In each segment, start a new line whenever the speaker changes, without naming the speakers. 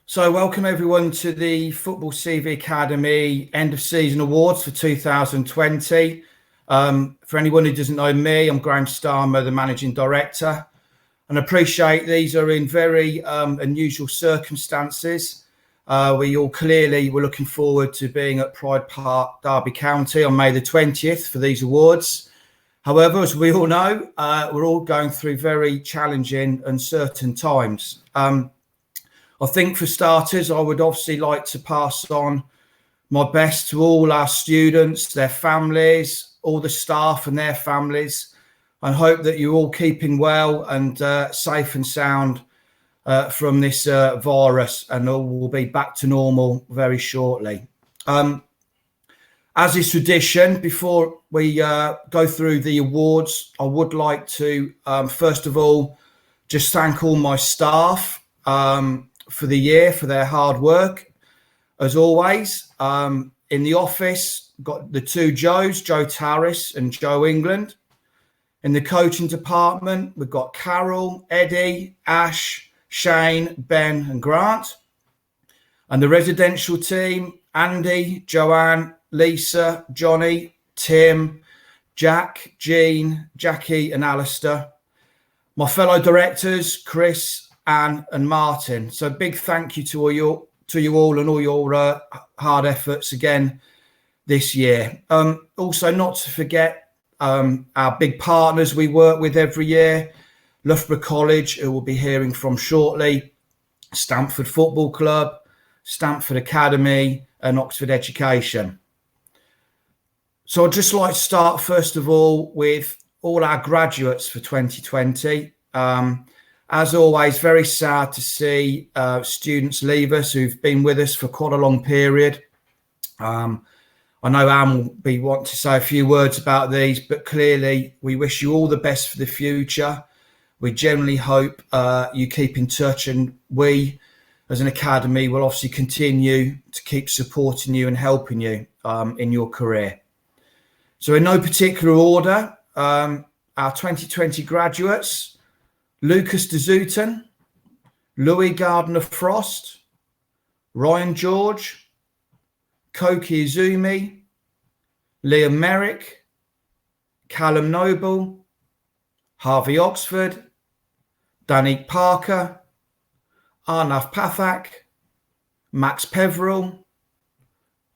So welcome everyone to the Football CV Academy End of Season Awards for 2020. For anyone who doesn't know me, I'm Graham Starmer, the Managing Director, and I appreciate these are in very unusual circumstances. We all clearly were looking forward to being at Pride Park, Derby County on May the 20th for these awards. However, as we all know, we're all going through very challenging, uncertain times. I think for starters, I would obviously like to pass on my best to all our students, their families, all the staff and their families, and hope that you're all keeping well and safe and sound from this virus, and all will be back to normal very shortly. As is tradition, before we go through the awards, I would like to, first of all, just thank all my staff for the year, for their hard work. As always, in the office, got the two Joes, Joe Tarris and Joe England. In the coaching department, we've got Carol, Eddie, Ash, Shane, Ben and Grant. And the residential team, Andy, Joanne, Lisa, Johnny, Tim, Jack, Jean, Jackie and Alistair. My fellow directors, Chris, Anne and Martin. So big thank you to you all and all your hard efforts again this year. Also, not to forget our big partners we work with every year, Loughborough College, who we'll be hearing from shortly, Stamford Football Club, Stamford Academy and Oxford Education. So I'd just like to start first of all with all our graduates for 2020. As always, very sad to see students leave us who've been with us for quite a long period. I know Anne will be wanting to say a few words about these, but clearly we wish you all the best for the future. We generally hope you keep in touch, and we as an academy will obviously continue to keep supporting you and helping you in your career. So in no particular order, our 2020 graduates: Lucas de Zooten, Louis Gardner-Frost, Ryan George, Koki Izumi, Liam Merrick, Callum Noble, Harvey Oxford, Danik Parker, Arnav Pathak, Max Peveril,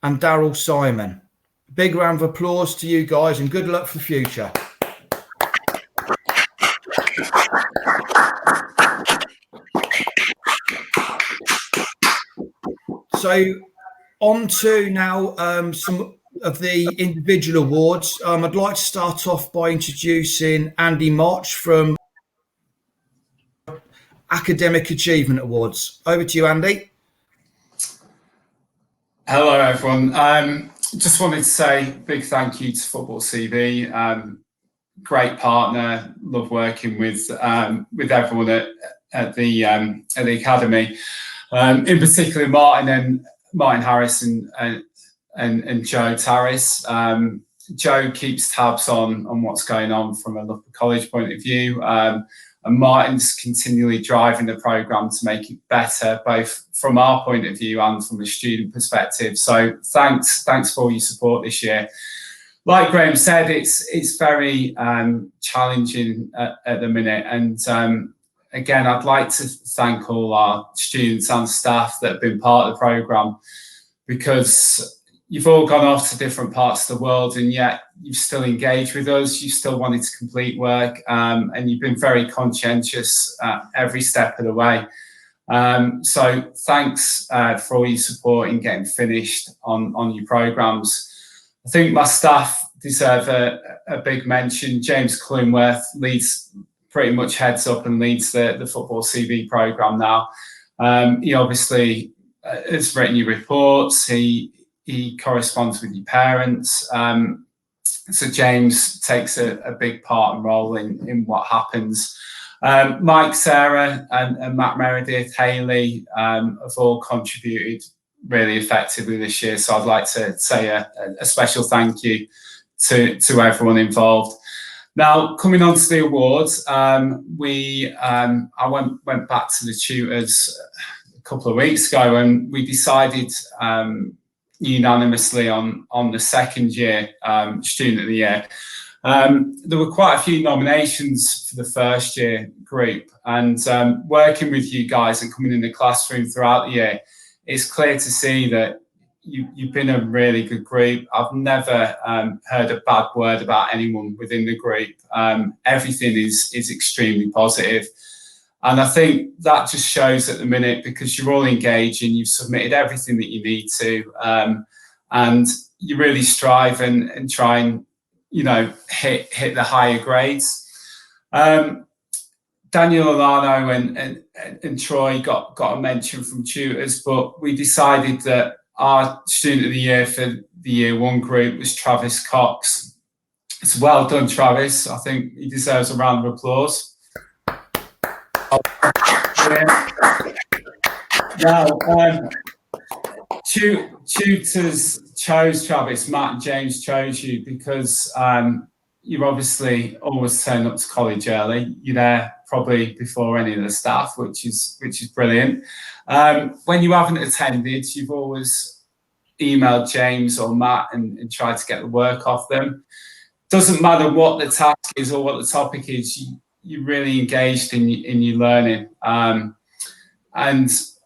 and Daryl Simon. Big round of applause to you guys and good luck for the future. So on to now some of the individual awards. I'd like to start off by introducing Andy Motch from Academic Achievement Awards. Over to you, Andy.
Hello, everyone. Just wanted to say a big thank you to Football CV. Great partner. Love working with everyone at the academy. In particular, Martin Harris and Joe Tarris. Joe keeps tabs on what's going on from a Loughborough College point of view, and Martin's continually driving the programme to make it better, both from our point of view and from a student perspective. So thanks for all your support this year. Like Graham said, it's very challenging at the minute, and again, I'd like to thank all our students and staff that have been part of the programme, because you've all gone off to different parts of the world and yet you've still engaged with us, you've still wanted to complete work, and you've been very conscientious every step of the way. So thanks for all your support in getting finished on your programmes. I think my staff deserve a big mention. James Clunworth pretty much heads up and leads the Football CV programme now. He obviously has written your reports, he corresponds with your parents. So James takes a big part and role in what happens. Mike, Sarah and Matt Meredith, Haley have all contributed really effectively this year. So I'd like to say a special thank you to everyone involved. Now, coming on to the awards, I went back to the tutors couple of weeks ago, and we decided unanimously on the second year student of the year. There were quite a few nominations for the first year group, and working with you guys and coming in the classroom throughout the year, it's clear to see that you've been a really good group. I've never heard a bad word about anyone within the group. Everything is extremely positive. And I think that just shows at the minute, because you're all engaged and you've submitted everything that you need to, and you really strive and try and, you know, hit the higher grades. Daniel Alano and Troy got a mention from tutors, but we decided that our student of the year for the year one group was Travis Cox. It's well done, Travis. I think he deserves a round of applause. Now, tutors chose Travis. Matt and James chose you because you obviously always turn up to college early. You're there probably before any of the staff, which is brilliant. When you haven't attended, you've always emailed James or Matt and tried to get the work off them. Doesn't matter what the task is or what the topic is, you're really engaged in your learning. And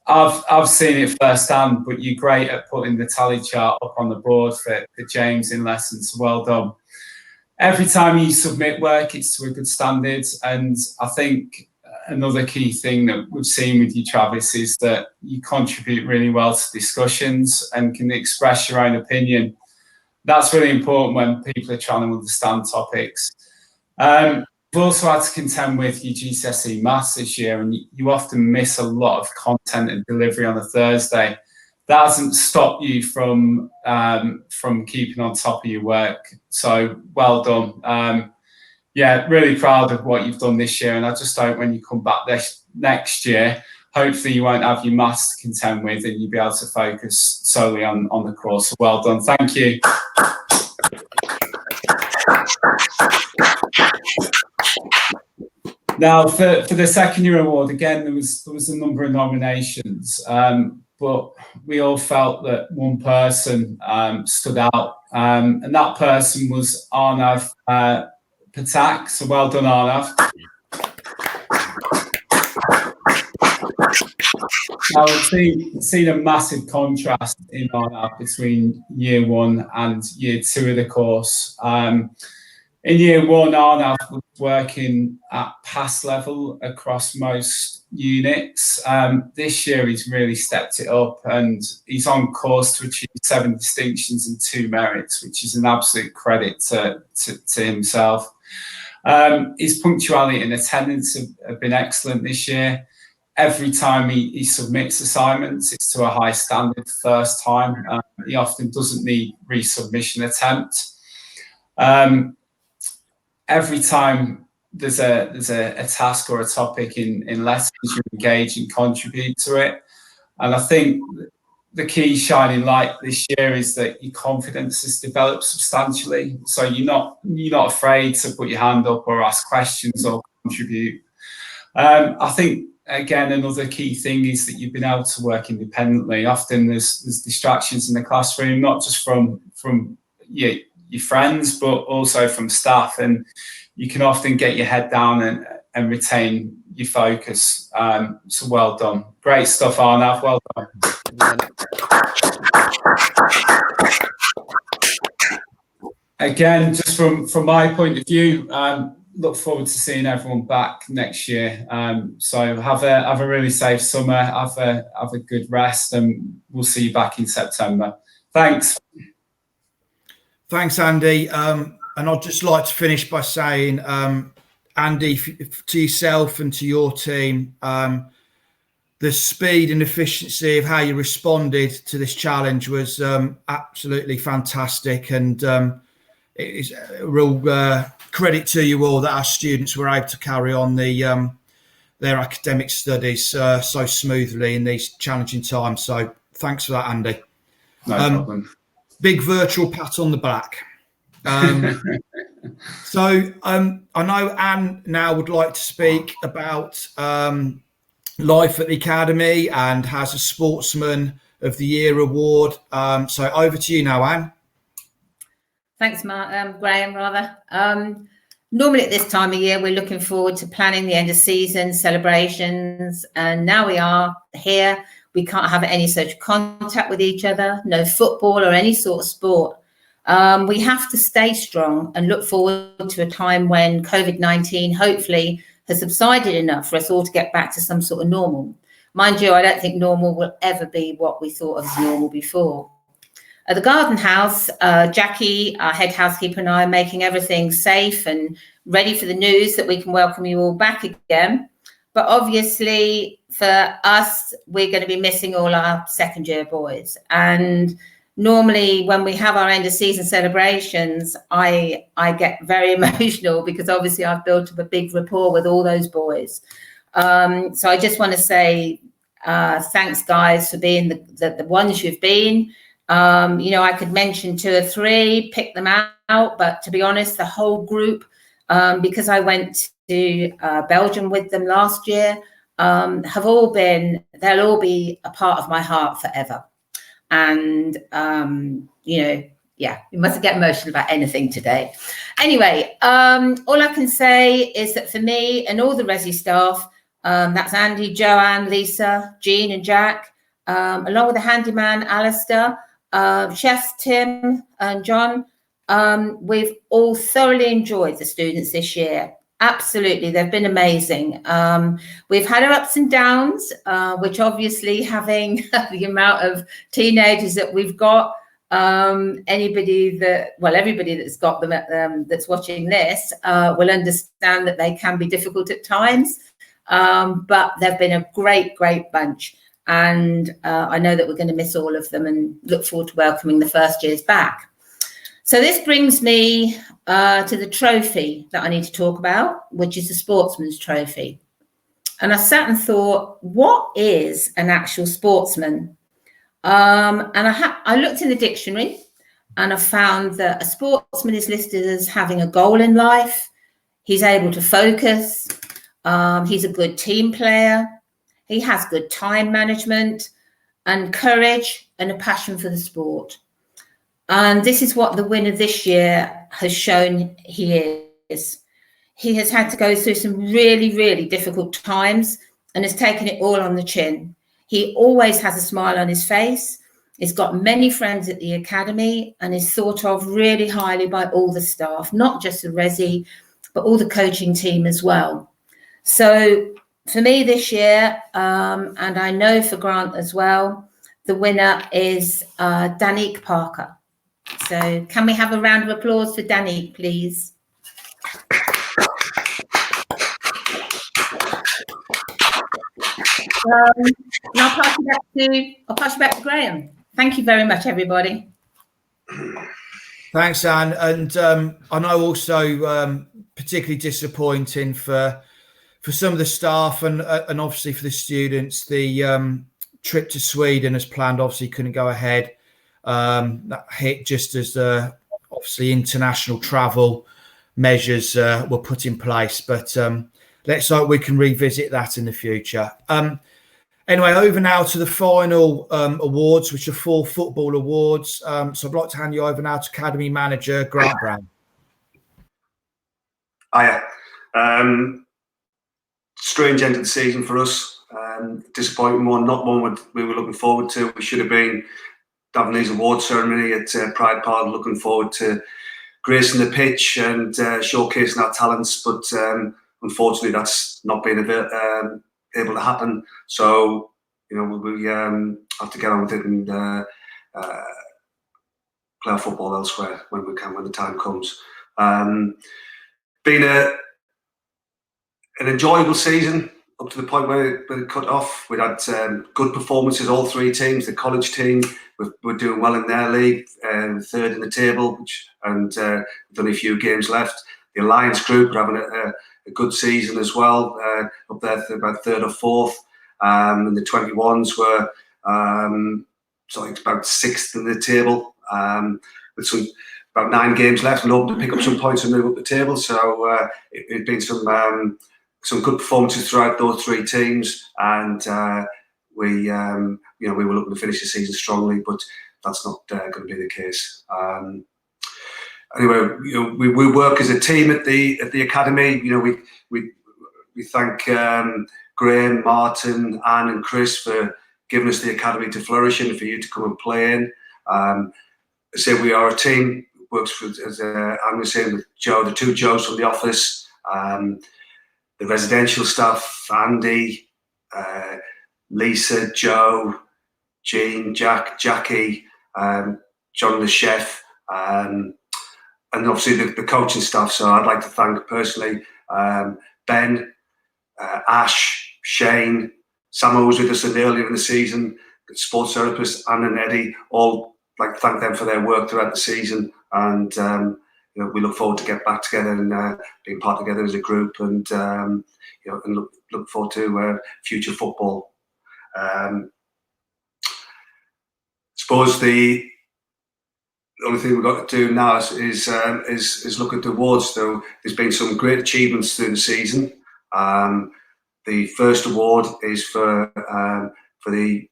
I've seen it firsthand, but you're great at putting the tally chart up on the board for James in lessons. Well done. Every time you submit work, it's to a good standard. And I think another key thing that we've seen with you, Travis, is that you contribute really well to discussions and can express your own opinion. That's really important when people are trying to understand topics. We've also had to contend with your GCSE maths this year, and you often miss a lot of content and delivery on a Thursday. That hasn't stopped you from keeping on top of your work. So well done. Yeah, really proud of what you've done this year, and I just hope when you come back next year, hopefully you won't have your maths to contend with and you'll be able to focus solely on the course. So well done. Thank you. Now, for the second year award, again, there was a number of nominations, but we all felt that one person stood out, and that person was Arnav Patak. So well done, Arnav. Now, we've seen a massive contrast in Arnav between year one and year two of the course. In year one, Arnav was working at pass level across most units. This year, he's really stepped it up, and he's on course to achieve 7 distinctions and 2 merits, which is an absolute credit to himself. His punctuality and attendance have been excellent this year. Every time he submits assignments, it's to a high standard first time. He often doesn't need resubmission attempt. Every time there's a task or a topic in lessons, you engage and contribute to it. And I think the key shining light this year is that your confidence has developed substantially. So you're not afraid to put your hand up or ask questions or contribute. I think, again, another key thing is that you've been able to work independently. Often there's distractions in the classroom, not just from your friends, but also from staff, and you can often get your head down and retain your focus. So well done. Great stuff, Arnav. Well done. Again, just from my point of view, look forward to seeing everyone back next year. So have a really safe summer, have a good rest, and we'll see you back in September. Thanks.
Thanks, Andy. And I'd just like to finish by saying, Andy, to yourself and to your team, the speed and efficiency of how you responded to this challenge was absolutely fantastic. And it is a real credit to you all that our students were able to carry on their academic studies so smoothly in these challenging times. So thanks for that, Andy.
No problem.
Big virtual pat on the back. So I know Anne now would like to speak about life at the academy and has a Sportsman of the Year award. So over to you now, Anne.
Thanks, Graham, rather. Normally at this time of year, we're looking forward to planning the end of season celebrations. And now we are here. We can't have any social contact with each other, no football or any sort of sport. We have to stay strong and look forward to a time when COVID-19 hopefully has subsided enough for us all to get back to some sort of normal. Mind you, I don't think normal will ever be what we thought of as normal before. At the garden house, Jackie, our head housekeeper, and I are making everything safe and ready for the news that we can welcome you all back again. But obviously, for us, we're going to be missing all our second-year boys. And normally, when we have our end-of-season celebrations, I get very emotional because obviously I've built up a big rapport with all those boys. So I just want to say thanks, guys, for being the ones you've been. I could mention 2 or 3, pick them out, but to be honest, the whole group, because I went to Belgium with them last year, they'll all be a part of my heart forever. And, we mustn't get emotional about anything today. Anyway, all I can say is that for me and all the Resi staff, that's Andy, Joanne, Lisa, Jean and Jack, along with the handyman, Alistair, chefs Tim and John, we've all thoroughly enjoyed the students this year. Absolutely, they've been amazing. We've had our ups and downs, which obviously having the amount of teenagers that we've got, everybody that's got them that's watching this will understand that they can be difficult at times. But they've been a great bunch. And I know that we're going to miss all of them and look forward to welcoming the first years back. So this brings me to the trophy that I need to talk about, which is the Sportsman's Trophy. And I sat and thought, what is an actual sportsman? And I looked in the dictionary and I found that a sportsman is listed as having a goal in life. He's able to focus. He's a good team player. He has good time management and courage and a passion for the sport. And this is what the winner this year has shown he is. He has had to go through some really difficult times and has taken it all on the chin. He always has a smile on his face. He's got many friends at the academy and is thought of really highly by all the staff, not just the Resi, but all the coaching team as well. So for me this year, and I know for Grant as well, the winner is Danique Parker. So can we have a round of applause for Danique, please? And I'll pass you back to Graham. Thank you very much, everybody.
Thanks, Anne. And I know also particularly disappointing for some of the staff and obviously for the students, the trip to Sweden as planned obviously couldn't go ahead. That hit just as obviously international travel measures were put in place. But let's hope we can revisit that in the future. Anyway, over now to the final awards, which are 4 football awards. So I'd like to hand you over now to Academy Manager Grant Brown.
Hiya. Strange end of the season for us. Disappointing one, not one we were looking forward to. We should have been having these award ceremony at Pride Park, looking forward to gracing the pitch and showcasing our talents. But unfortunately, that's not been able to happen. So, we have to get on with it and play our football elsewhere when we can, when the time comes. Been an enjoyable season up to the point where it cut off. We had good performances, all 3 teams. The college team, we're doing well in their league, 3rd in the table, and we've only a few games left. The Alliance group are having a good season as well, up there about 3rd or 4th. And the 21s were about 6th in the table, with about 9 games left and hoping to pick up some points and move up the table. So it's been some some good performances throughout those three teams, and we were looking to finish the season strongly, but that's not going to be the case. Anyway, we work as a team at the academy. We thank Graham, Martin, Anne, and Chris for giving us the academy to flourish in, for you to come and play in. I say we are a team. Works with, as Anne was saying, with Joe, the two Joes from the office, the residential staff, Andy, Lisa, Joe, Jean, Jack, Jackie, John the chef, and obviously the coaching staff. So I'd like to thank personally Ben, Ash, Shane, Sam was with us earlier in the season, sports therapist, Anne and Eddie, all like to thank them for their work throughout the season. And we look forward to get back together and being part together as a group, and and look forward to future football. I suppose the only thing we've got to do now is look at the awards. Though there's been some great achievements through the season. The first award is for the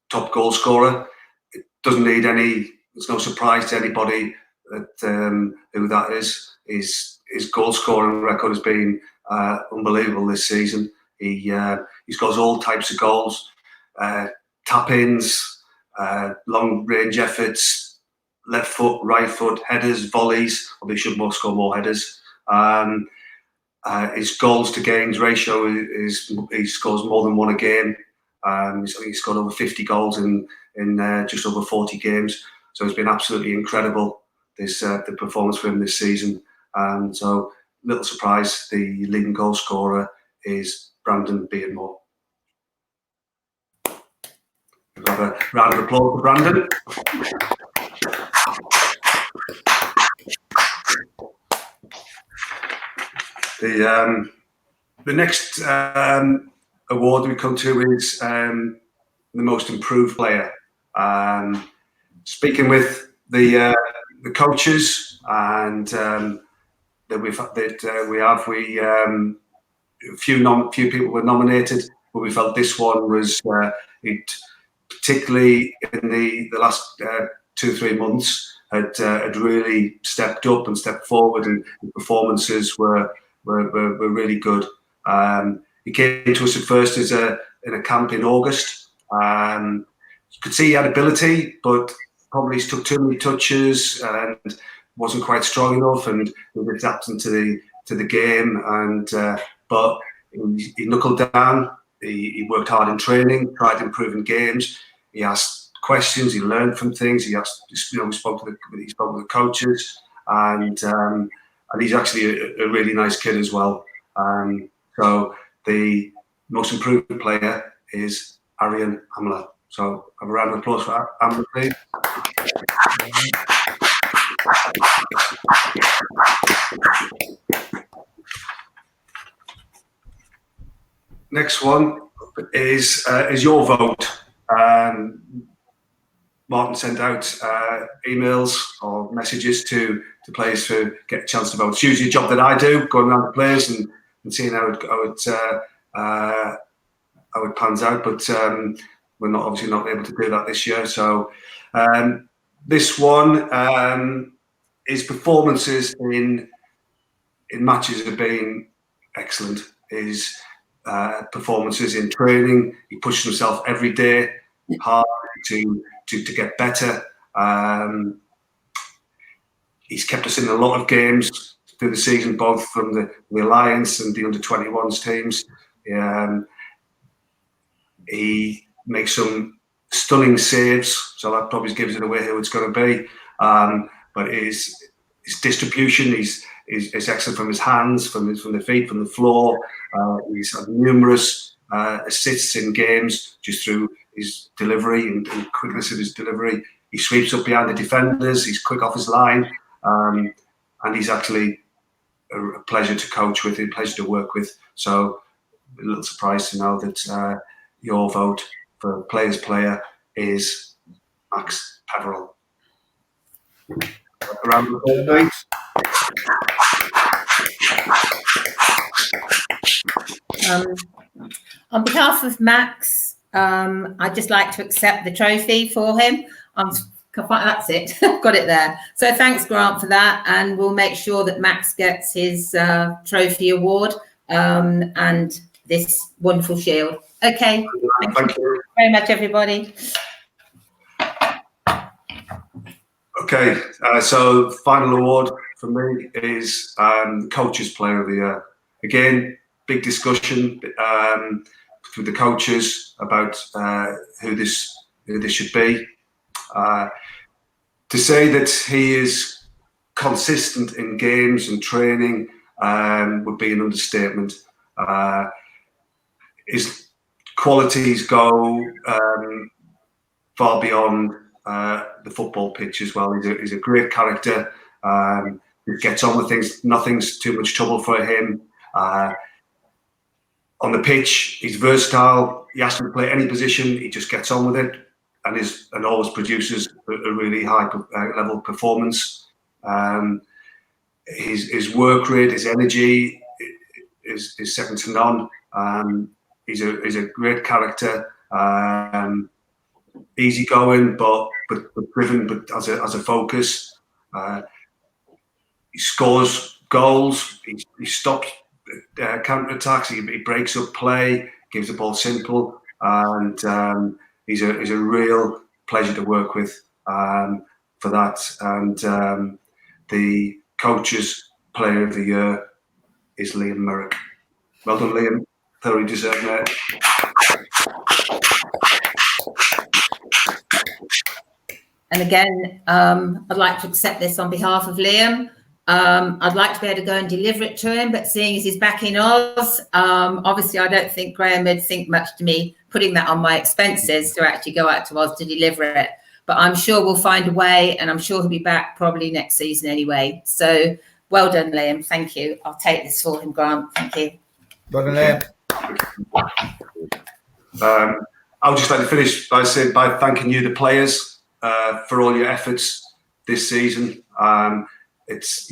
top goal scorer. It doesn't need any. It's no surprise to anybody that who that is. His goal scoring record has been unbelievable this season. He scores all types of goals, tap-ins, long-range efforts, left foot, right foot, headers, volleys. Or they should score more headers. His goals to games ratio is he scores more than one a game. He scored over 50 goals in just over 40 games. So it's been absolutely incredible, the performance for him this season. And so, little surprise, the leading goal scorer is Brandon Beardmore. We've got a round of applause for Brandon. The next award we come to is the most improved player. Speaking with the coaches, and that few people were nominated, but we felt this one was particularly in the last 2 or 3 months had really stepped up and stepped forward, and the performances were really good. He came to us at first in a camp in August. You could see he had ability, but probably took too many touches and wasn't quite strong enough, and was adapting to the game. And but he knuckled down. He worked hard in training, tried improving games. He asked questions. He learned from things. He spoke to the coaches, and he's actually a really nice kid as well. So the most improved player is Arian Hamler. So have a round of applause for Hamler, please. Next one is your vote. Martin sent out emails or messages to players to get a chance to vote. It's usually a job that I do, going around the players and seeing how it pans out. But we're obviously not able to do that this year. So this one, his performances in matches have been excellent. His performances in training, he pushed himself every day hard to get better. He's kept us in a lot of games through the season, both from the Alliance and the under-21s teams. He makes some stunning saves, so that probably gives it away who it's going to be. But his distribution is excellent, from his hands, from the feet, from the floor. He's had numerous assists in games just through his delivery and quickness of his delivery. He sweeps up behind the defenders. He's quick off his line, and he's actually a pleasure to coach with, a pleasure to work with. So a little surprised to know that your vote for player's player is Max Peverell. Around the applause, please.
On behalf of Max, I'd just like to accept the trophy for him. That's it. Got it there. So thanks, Grant, for that. And we'll make sure that Max gets his trophy award and this wonderful shield. Okay. Thank you very much, everybody.
Okay. So final award for me is Coaches Player of the Year. Again, big discussion with the coaches about who this should be. To say that he is consistent in games and training would be an understatement. His qualities go far beyond the football pitch as well. He's a great character. He gets on with things. Nothing's too much trouble for him. On the pitch, he's versatile. He asks him to play any position. He just gets on with it, and always produces a really high level performance. His work rate, his energy is second to none. He's a great character. Easygoing, but driven, but as a focus. He scores goals. He stops counter attacks. He breaks up play, gives the ball simple, and he's a real pleasure to work with for that. And the Coaches Player of the Year is Liam Merrick. Well done, Liam. Thoroughly deserved it.
And again, I'd like to accept this on behalf of Liam. I'd like to be able to go and deliver it to him, but seeing as he's back in Oz, obviously I don't think Graham would think much to me putting that on my expenses to actually go out to Oz to deliver it. But I'm sure we'll find a way, and I'm sure he'll be back probably next season anyway. So well done, Liam. Thank you. I'll take this for him, Grant. Thank you.
Well done, Liam.
I would just like to finish by thanking you, the players, for all your efforts this season. It's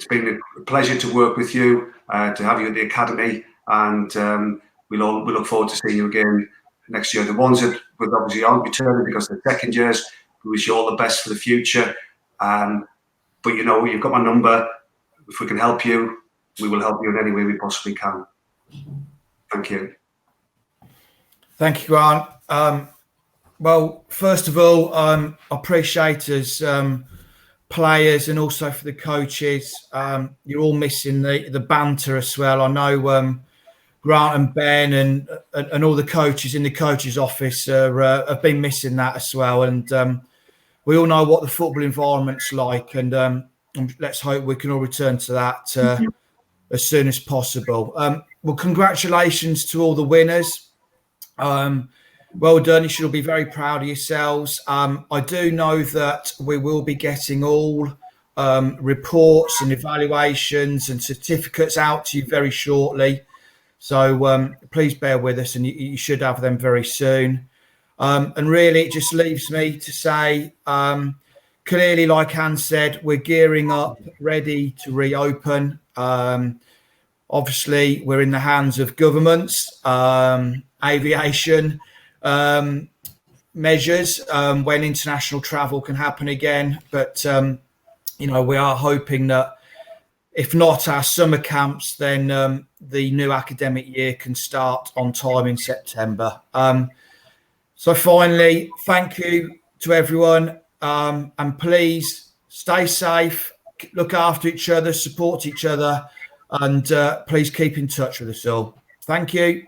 been a pleasure to work with you, to have you at the academy, and we look forward to seeing you again next year. The ones that will obviously aren't returning because they're second years, we wish you all the best for the future. But you've got my number. If we can help you, we will help you in any way we possibly can. Thank you.
Thank you, Grant. Well, first of all, I appreciate as players and also for the coaches. You're all missing the banter as well. I know Grant and Ben and all the coaches in the coaches' office have been missing that as well. And we all know what the football environment's like. And let's hope we can all return to that as soon as possible. Well, congratulations to all the winners. Well done. You should all be very proud of yourselves. I do know that we will be getting all reports and evaluations and certificates out to you very shortly. So please bear with us, and you should have them very soon. And really, it just leaves me to say, clearly, like Anne said, we're gearing up, ready to reopen. Obviously, we're in the hands of governments, aviation measures when international travel can happen again. But, we are hoping that if not our summer camps, then the new academic year can start on time in September. So finally, thank you to everyone. And please stay safe, look after each other, support each other, and please keep in touch with us all. Thank you.